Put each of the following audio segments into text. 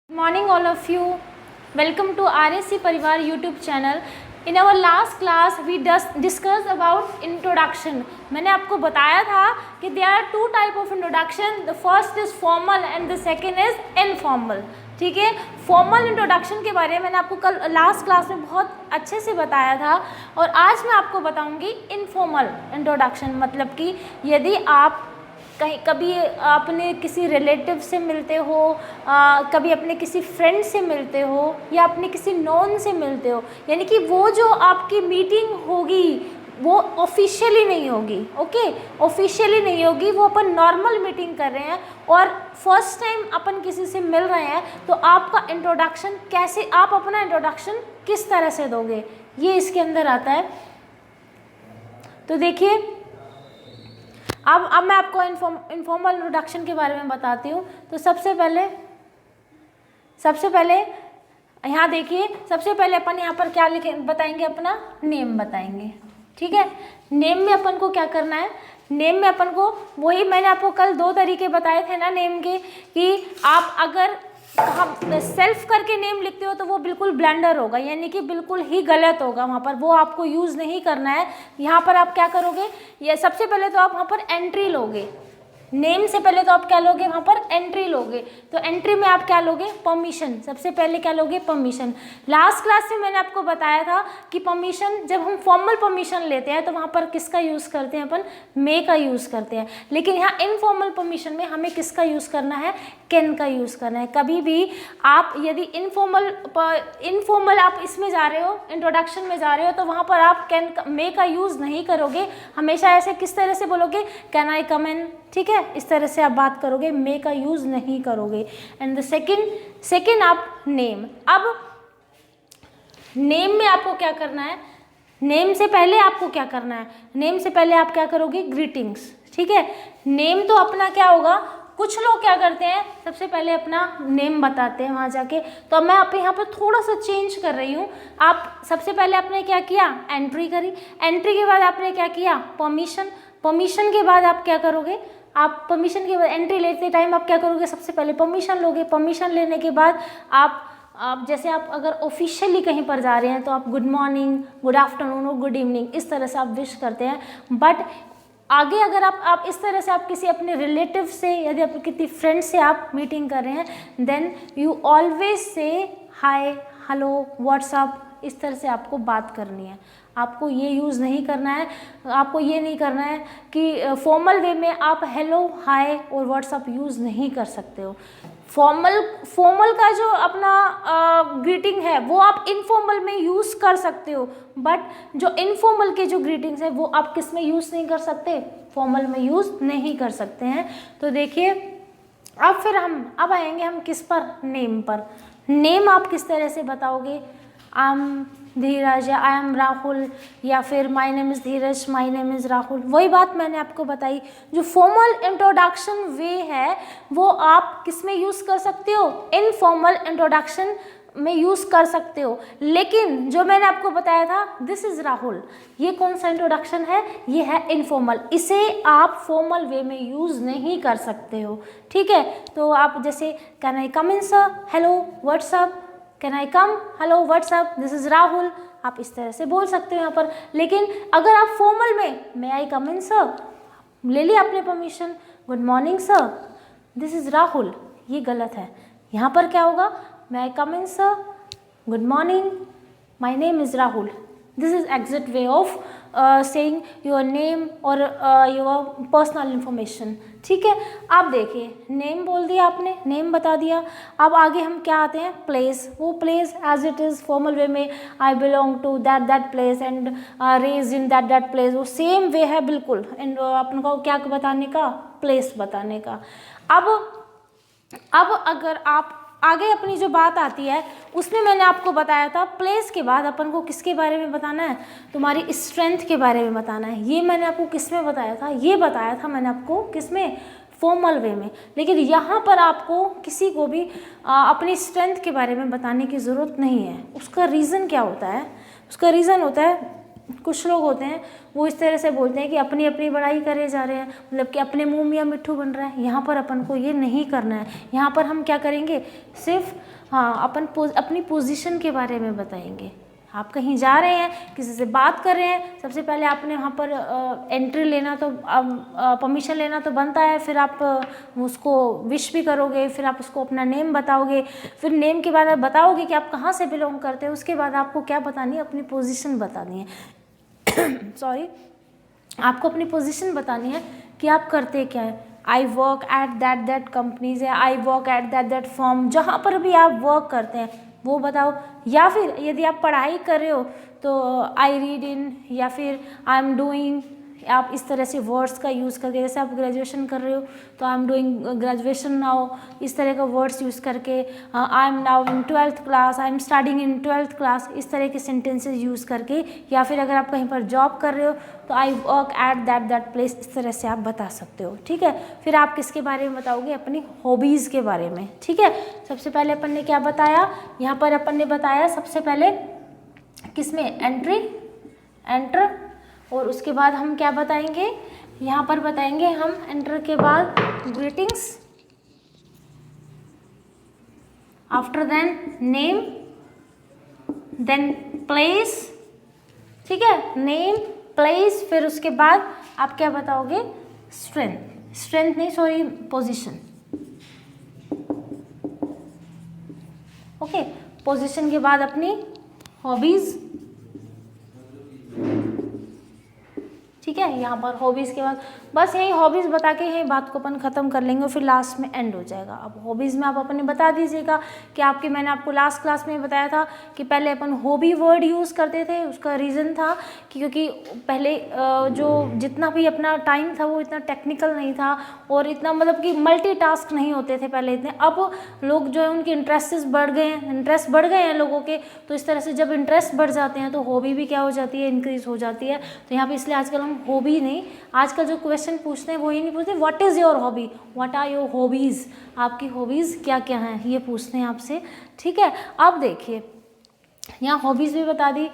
Morning all of you. Welcome to RSC Parivar YouTube channel. In our last class we discussed about introduction. मैंने आपको बताया था कि there are two type of introduction. The first is formal and the second is informal. ठीक है, formal introduction के बारे में मैंने आपको कल लास्ट क्लास में बहुत अच्छे से बताया था और आज मैं आपको बताऊंगी इनफॉर्मल इंट्रोडक्शन। मतलब कि यदि आप कहीं कभी अपने किसी रिलेटिव से मिलते हो, कभी अपने किसी फ्रेंड से मिलते हो या अपने किसी नॉन से मिलते हो, यानी कि वो जो आपकी मीटिंग होगी वो ऑफिशियली नहीं होगी। ओके, ऑफिशियली नहीं होगी, वो अपन नॉर्मल मीटिंग कर रहे हैं और फर्स्ट टाइम अपन किसी से मिल रहे हैं, तो आपका इंट्रोडक्शन कैसे, आप अपना इंट्रोडक्शन किस तरह से दोगे, ये इसके अंदर आता है। तो देखिए, अब मैं आपको इनफॉर्मल इंट्रोडक्शन के बारे में बताती हूँ। तो सबसे पहले यहाँ देखिए, सबसे पहले अपन यहाँ पर क्या बताएंगे, अपना नेम बताएंगे। ठीक है, नेम में अपन को क्या करना है, नेम में अपन को वही मैंने आपको कल दो तरीके बताए थे ना नेम के, कि आप अगर हम सेल्फ करके नेम लिखते हो तो वो बिल्कुल ब्लैंडर होगा, यानी कि बिल्कुल ही गलत होगा, वहाँ पर वो आपको यूज़ नहीं करना है। यहाँ पर आप क्या करोगे, ये सबसे पहले तो आप वहाँ पर एंट्री लोगे, नेम से पहले तो आप क्या लोगे, वहाँ पर एंट्री लोगे। तो एंट्री में आप क्या लोगे, परमिशन, सबसे पहले क्या लोगे, परमिशन। लास्ट क्लास में मैंने आपको बताया था कि परमिशन, जब हम फॉर्मल परमिशन लेते हैं तो वहाँ पर किसका यूज़ करते हैं, अपन मे का यूज़ करते हैं। लेकिन यहाँ इनफॉर्मल परमिशन में हमें किसका यूज़ करना है, कैन का यूज़ करना है। कभी भी आप यदि इनफॉर्मल आप इसमें जा रहे हो, इंट्रोडक्शन में जा रहे हो, तो वहाँ पर आप कैन मे का यूज़ नहीं करोगे। हमेशा ऐसे किस तरह से बोलोगे, कैन आई कम इन, ठीक है, इस तरह से आप बात करोगे, मे का यूज़ नहीं करोगे। एंड द सेकेंड आप नेम। अब नेम में आपको क्या करना है, नेम से पहले आपको क्या करना है, नेम से पहले आप क्या करोगे, ग्रीटिंग्स। ठीक है, नेम तो अपना क्या होगा, कुछ लोग क्या करते हैं, सबसे पहले अपना नेम बताते हैं वहाँ जाके। तो मैं आप यहाँ पर थोड़ा सा चेंज कर रही हूँ। आप सबसे पहले आपने क्या किया, एंट्री करी, एंट्री के बाद आपने क्या किया, परमिशन, परमिशन के बाद आप क्या करोगे, आप परमिशन के बाद एंट्री लेते टाइम आप क्या करोगे, सबसे पहले परमिशन लोगे। परमिशन लेने के बाद आप जैसे आप अगर ऑफिशियली कहीं पर जा रहे हैं तो आप गुड मॉर्निंग, गुड आफ्टरनून और गुड इवनिंग इस तरह से आप विश करते हैं। बट आगे अगर आप इस तरह से आप किसी अपने रिलेटिव से, यदि आप किसी फ्रेंड से आप मीटिंग कर रहे हैं, then you always say hi, hello, WhatsApp, इस तरह से आपको बात करनी है। आपको ये यूज़ नहीं करना है, आपको ये नहीं करना है कि फॉर्मल वे में आप हेलो, हाय और व्हाट्सअप यूज़ नहीं कर सकते हो। फॉर्मल का जो अपना ग्रीटिंग है वो आप इनफॉर्मल में यूज़ कर सकते हो, बट जो इनफॉर्मल के जो ग्रीटिंग्स है वो आप किस में यूज़ नहीं कर सकते, फॉर्मल में यूज़ नहीं कर सकते हैं। तो देखिए, अब फिर अब आएंगे हम किस पर, नेम पर। नेम आप किस तरह से बताओगे, आई एम धीरज या आई एम राहुल, या फिर my name is Dheeraj, my name is Rahul. वही बात मैंने आपको बताई, जो फॉर्मल इंट्रोडक्शन वे है वो आप किस में यूज़ कर सकते हो, इनफॉर्मल इंट्रोडक्शन में यूज़ कर सकते हो। लेकिन जो मैंने आपको बताया था, दिस इज़ राहुल, ये कौन सा इंट्रोडक्शन है, ये है इनफॉर्मल, इसे आप फॉर्मल वे में यूज़ नहीं कर सकते हो। ठीक है, तो आप जैसे can I come in sir, hello, what's up, can I come, hello, what's up, this is Rahul, आप इस तरह से बोल सकते हो यहाँ पर। लेकिन अगर आप फॉर्मल में मे आई कम इन सर, ले लिया आपने permission, good morning sir, this is Rahul, ये गलत है। यहाँ पर क्या होगा, may I come in sir, good morning, my name is Rahul. This is exact way of saying your name और योर पर्सनल इंफॉर्मेशन। ठीक है, आप देखिए, नेम बोल दिया आपने, नेम बता दिया। अब आगे हम क्या आते हैं, प्लेस। वो place as it is formal way में I belong to that place and raise in that place, वो सेम वे है बिल्कुल एंड अपन को क्या बताने का, प्लेस बताने का। अब अगर आप आगे अपनी जो बात आती है उसमें मैंने आपको बताया था, प्लेस के बाद अपन को किसके बारे में बताना है, तुम्हारी स्ट्रेंथ के बारे में बताना है। ये मैंने आपको किस में बताया था, ये बताया था मैंने आपको किस में, फॉर्मल वे में। लेकिन यहाँ पर आपको किसी को भी अपनी स्ट्रेंथ के बारे में बताने की ज़रूरत नहीं है। उसका रीज़न क्या होता है, उसका रीज़न होता है कुछ लोग होते हैं वो इस तरह से बोलते हैं कि अपनी अपनी बड़ाई करे जा रहे हैं, मतलब कि अपने मुंह मियाँ मिट्ठू बन रहा है। यहाँ पर अपन को ये नहीं करना है। यहाँ पर हम क्या करेंगे, सिर्फ अपनी पोजीशन के बारे में बताएंगे। आप कहीं जा रहे हैं, किसी से बात कर रहे हैं, सबसे पहले आपने वहाँ पर एंट्री लेना तो परमिशन लेना तो बनता है, फिर आप उसको विश भी करोगे, फिर आप उसको अपना नेम बताओगे, फिर नेम के बाद आप बताओगे कि आप कहाँ से बिलोंग करते हो। उसके बाद आपको क्या बतानी है, अपनी पोजीशन बतानी है सॉरी, आपको अपनी पोजीशन बतानी है कि आप करते क्या है। I work at that companies है, I work at that firm, जहाँ पर भी आप वर्क करते हैं वो बताओ। या फिर यदि आप पढ़ाई कर रहे हो तो आई रीड इन, या फिर आई एम डूइंग, आप इस तरह से वर्ड्स का यूज़ करके, जैसे आप ग्रेजुएशन कर रहे हो तो I am doing graduation now, इस तरह का वर्ड्स यूज़ करके, I am now in 12th class, I am studying in 12th class, इस तरह के सेंटेंसेस यूज़ करके। या फिर अगर आप कहीं पर जॉब कर रहे हो तो आई वर्क एट दैट प्लेस, इस तरह से आप बता सकते हो। ठीक है, फिर आप किसके बारे में बताओगे, अपनी हॉबीज़ के बारे में। ठीक है, सबसे पहले अपन ने क्या बताया, यहाँ पर अपन ने बताया सबसे पहले किसमें, एंटर, और उसके बाद हम क्या बताएंगे, यहाँ पर बताएंगे हम एंटर के बाद greetings, after then name, then place. ठीक है, नेम, प्लेस, फिर उसके बाद आप क्या बताओगे, स्ट्रेंथ नहीं सॉरी, पोजीशन। ओके, पोजीशन के बाद अपनी हॉबीज। ठीक है, यहाँ पर हॉबीज़ के बाद बस यही हॉबीज़ बता के यही बात को अपन ख़त्म कर लेंगे और फिर लास्ट में एंड हो जाएगा। अब हॉबीज़ में आप अपने बता दीजिएगा कि मैंने आपको लास्ट क्लास में बताया था कि पहले अपन हॉबी वर्ड यूज़ करते थे। उसका रीज़न था कि क्योंकि पहले जो जितना भी अपना टाइम था वो इतना टेक्निकल नहीं था और इतना मतलब कि मल्टीटास्क नहीं होते थे पहले इतने। अब लोग जो है उनके इंटरेस्ट बढ़ गए हैं लोगों के, तो इस तरह से जब इंटरेस्ट बढ़ जाते हैं तो हॉबी भी क्या हो जाती है, इंक्रीज़ हो जाती है। तो यहाँ पर इसलिए आजकल हम हॉबी नहीं, आजकल जो क्वेश्चन पूछते हैं वो ये नहीं पूछते what is your hobby, what are your hobbies, आपकी हॉबीज़ क्या क्या हैं, ये पूछते हैं आपसे। ठीक है, अब देखिए यहाँ हॉबीज़ भी बता दी।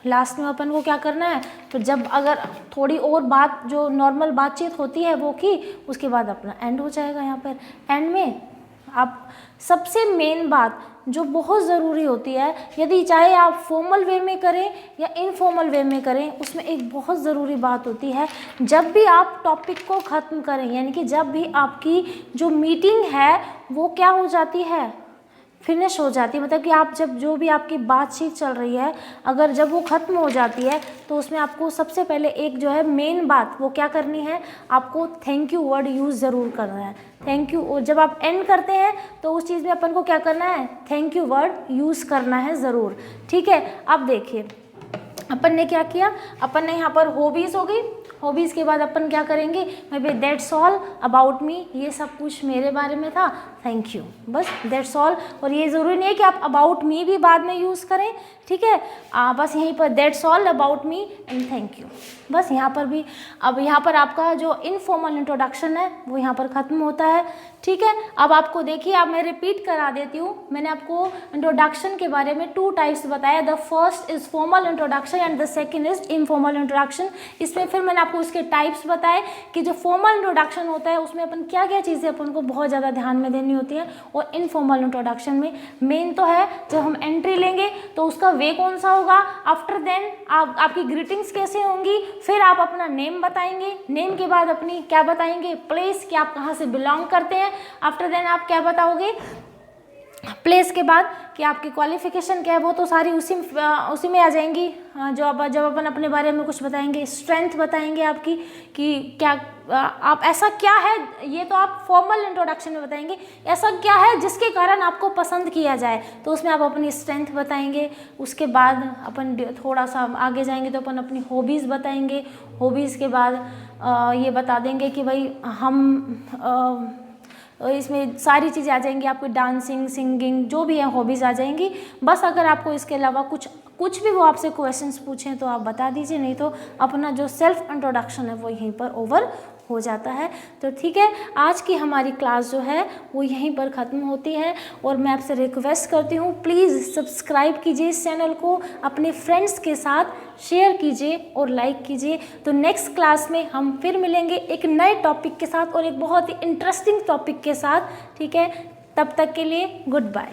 लास्ट में अपन को क्या करना है, तो जब अगर थोड़ी और बात जो नॉर्मल बातचीत होती है वो की, उसके बाद अपना एंड हो जाएगा। यहाँ पर एंड में आप सबसे मेन बात जो बहुत ज़रूरी होती है, यदि चाहे आप फॉर्मल वे में करें या इनफॉर्मल वे में करें, उसमें एक बहुत ज़रूरी बात होती है, जब भी आप टॉपिक को ख़त्म करें, यानी कि जब भी आपकी जो मीटिंग है वो क्या हो जाती है, फिनिश हो जाती है, मतलब कि आप जब जो भी आपकी बातचीत चल रही है अगर जब वो ख़त्म हो जाती है तो उसमें आपको सबसे पहले एक जो है मेन बात वो क्या करनी है, आपको थैंक यू वर्ड यूज़ ज़रूर करना है। थैंक यू, और जब आप एंड करते हैं तो उस चीज़ में अपन को क्या करना है, थैंक यू वर्ड यूज़ करना है ज़रूर। ठीक है, अब देखिए अपन ने क्या किया, अपन ने यहाँ पर हॉबीज़ हो गई, हॉबीज़ के बाद अपन क्या करेंगे, may be that's all about me, ये सब कुछ मेरे बारे में था, थैंक यू, बस दैट्स ऑल। और ये ज़रूरी नहीं है कि आप अबाउट मी भी बाद में यूज़ करें। ठीक है, बस यहीं पर that's all about me and thank you, बस यहाँ पर भी। अब यहाँ पर आपका जो इनफॉर्मल इंट्रोडक्शन है वो यहाँ पर ख़त्म होता है। ठीक है, अब आपको देखिए, अब मैं रिपीट करा देती हूँ। मैंने आपको इंट्रोडक्शन के बारे में 2 टाइप्स बताया, the first is formal introduction and the second is informal introduction. इसमें फिर मैंने आपको उसके टाइप्स बताए कि जो फॉर्मल इंट्रोडक्शन होता है उसमें अपन क्या क्या चीज़ें अपन को बहुत ज़्यादा ध्यान में देनी होती हैं, और इनफॉर्मल इंट्रोडक्शन में मेन तो है जब हम एंट्री लेंगे तो उसका वे कौन सा होगा, आफ्टर देन आपकी ग्रीटिंग्स कैसे होंगी, फिर आप अपना नेम बताएंगे, नेम के बाद अपनी क्या बताएंगे, प्लेस, कि आप कहाँ से बिलोंग करते हैं, आफ्टर देन आप क्या बताओगे, प्लेस के बाद कि आपकी क्वालिफिकेशन क्या है, वो तो सारी उसी में आ जाएंगी। जब अपन अपने बारे में कुछ बताएंगे, स्ट्रेंथ बताएंगे आपकी कि क्या आप ऐसा क्या है, ये तो आप फॉर्मल इंट्रोडक्शन में बताएंगे, ऐसा क्या है जिसके कारण आपको पसंद किया जाए, तो उसमें आप अपनी स्ट्रेंथ बताएंगे। उसके बाद अपन थोड़ा सा आगे जाएंगे तो अपन अपनी हॉबीज़ बताएंगे। हॉबीज़ के बाद ये बता देंगे कि भाई हम इसमें सारी चीज़ें आ जाएंगी आपकी, डांसिंग, सिंगिंग, जो भी है हॉबीज़ आ जाएंगी। बस अगर आपको इसके अलावा कुछ भी वो आपसे क्वेश्चंस पूछें तो आप बता दीजिए, नहीं तो अपना जो सेल्फ इंट्रोडक्शन है वो यहीं पर ओवर हो जाता है। तो ठीक है, आज की हमारी क्लास जो है वो यहीं पर ख़त्म होती है और मैं आपसे रिक्वेस्ट करती हूँ प्लीज़ सब्सक्राइब कीजिए इस चैनल को, अपने फ्रेंड्स के साथ शेयर कीजिए और लाइक कीजिए। तो नेक्स्ट क्लास में हम फिर मिलेंगे एक नए टॉपिक के साथ और एक बहुत ही इंटरेस्टिंग टॉपिक के साथ। ठीक है, तब तक के लिए गुड बाय।